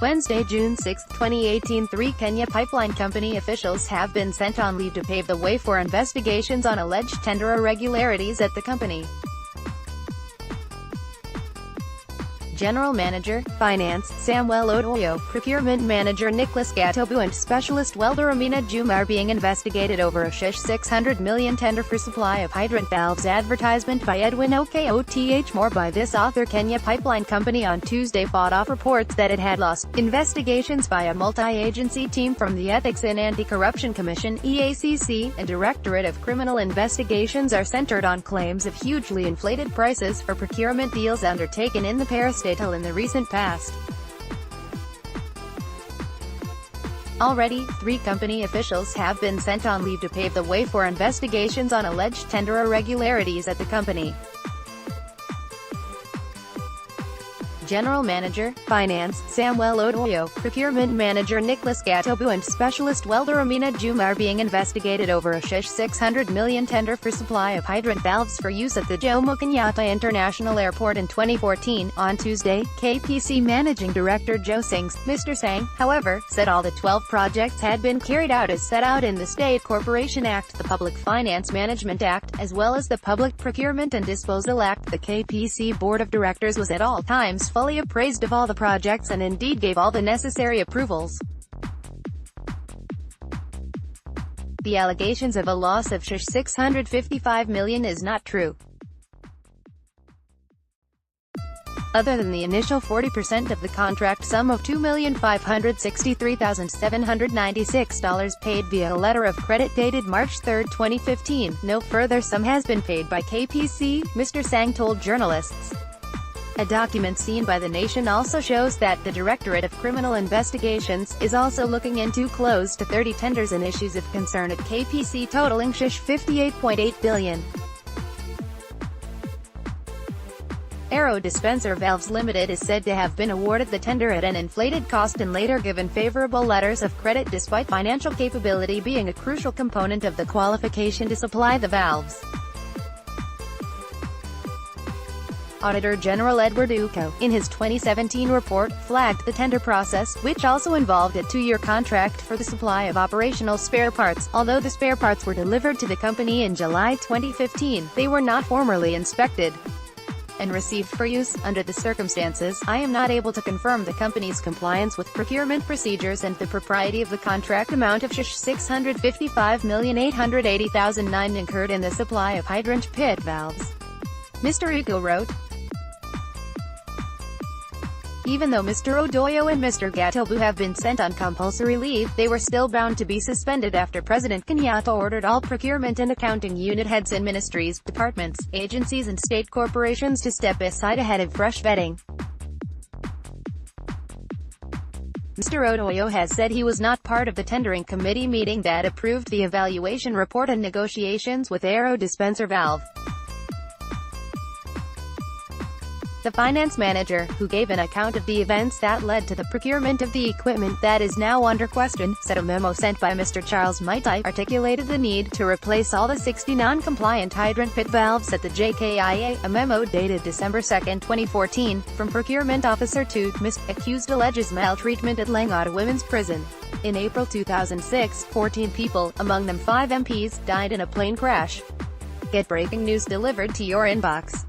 Wednesday, June 6, 2018. Three Kenya Pipeline Company officials have been sent on leave to pave the way for investigations on alleged tender irregularities at the company. General Manager, Finance, Samwel Odoyo, Procurement Manager Nicholas Gatobu and Specialist Welder Amina Juma are being investigated over a $600 million tender for supply of hydrant valves. Advertisement by Edwin. Okoth. More by this author. Kenya Pipeline Company on Tuesday fought off reports that it had lost investigations by a multi-agency team from the Ethics and Anti-Corruption Commission (EACC), and Directorate of Criminal Investigations are centered on claims of hugely inflated prices for procurement deals undertaken in the parastatal in the recent past. Already, three company officials have been sent on leave to pave the way for investigations on alleged tender irregularities at the company. General Manager, Finance, Samwel Odoyo, Procurement Manager Nicholas Gatobu and Specialist Welder Amina Juma are being investigated over a $600 million tender for supply of hydrant valves for use at the Jomo Kenyatta International Airport in 2014. On Tuesday, KPC Managing Director Joe Sings, Mr. Sang, however, said all the 12 projects had been carried out as set out in the State Corporation Act, the Public Finance Management Act, as well as the Public Procurement and Disposal Act. The KPC Board of Directors was at all times fully appraised of all the projects and indeed gave all the necessary approvals. The allegations of a loss of $655 million is not true. Other than the initial 40% of the contract sum of $2,563,796 paid via a letter of credit dated March 3, 2015, no further sum has been paid by KPC, Mr. Sang told journalists. A document seen by The Nation also shows that the Directorate of Criminal Investigations is also looking into close to 30 tenders and issues of concern at KPC totaling $58.8 billion. Aero Dispenser Valves Limited is said to have been awarded the tender at an inflated cost and later given favorable letters of credit despite financial capability being a crucial component of the qualification to supply the valves. Auditor General Edwin, in his 2017 report, flagged the tender process, which also involved a 2-year contract for the supply of operational spare parts. Although the spare parts were delivered to the company in July 2015, they were not formally inspected and received for use. Under the circumstances, I am not able to confirm the company's compliance with procurement procedures and the propriety of the contract amount of $655,880,009 incurred in the supply of hydrant pit valves. Mr. Odoyo wrote. Even though Mr. Odoyo and Mr. Gatobu have been sent on compulsory leave, they were still bound to be suspended after President Kenyatta ordered all procurement and accounting unit heads in ministries, departments, agencies and state corporations to step aside ahead of fresh vetting. Mr. Odoyo has said he was not part of the tendering committee meeting that approved the evaluation report and negotiations with Aero Dispenser Valve. The finance manager, who gave an account of the events that led to the procurement of the equipment that is now under question, said a memo sent by Mr. Charles Maitai articulated the need to replace all the 60 non-compliant hydrant pit valves at the JKIA. A memo dated December 2, 2014, from Procurement Officer 2, Ms. accused alleges maltreatment at Langata Women's Prison. In April 2006, 14 people, among them 5 MPs, died in a plane crash. Get breaking news delivered to your inbox.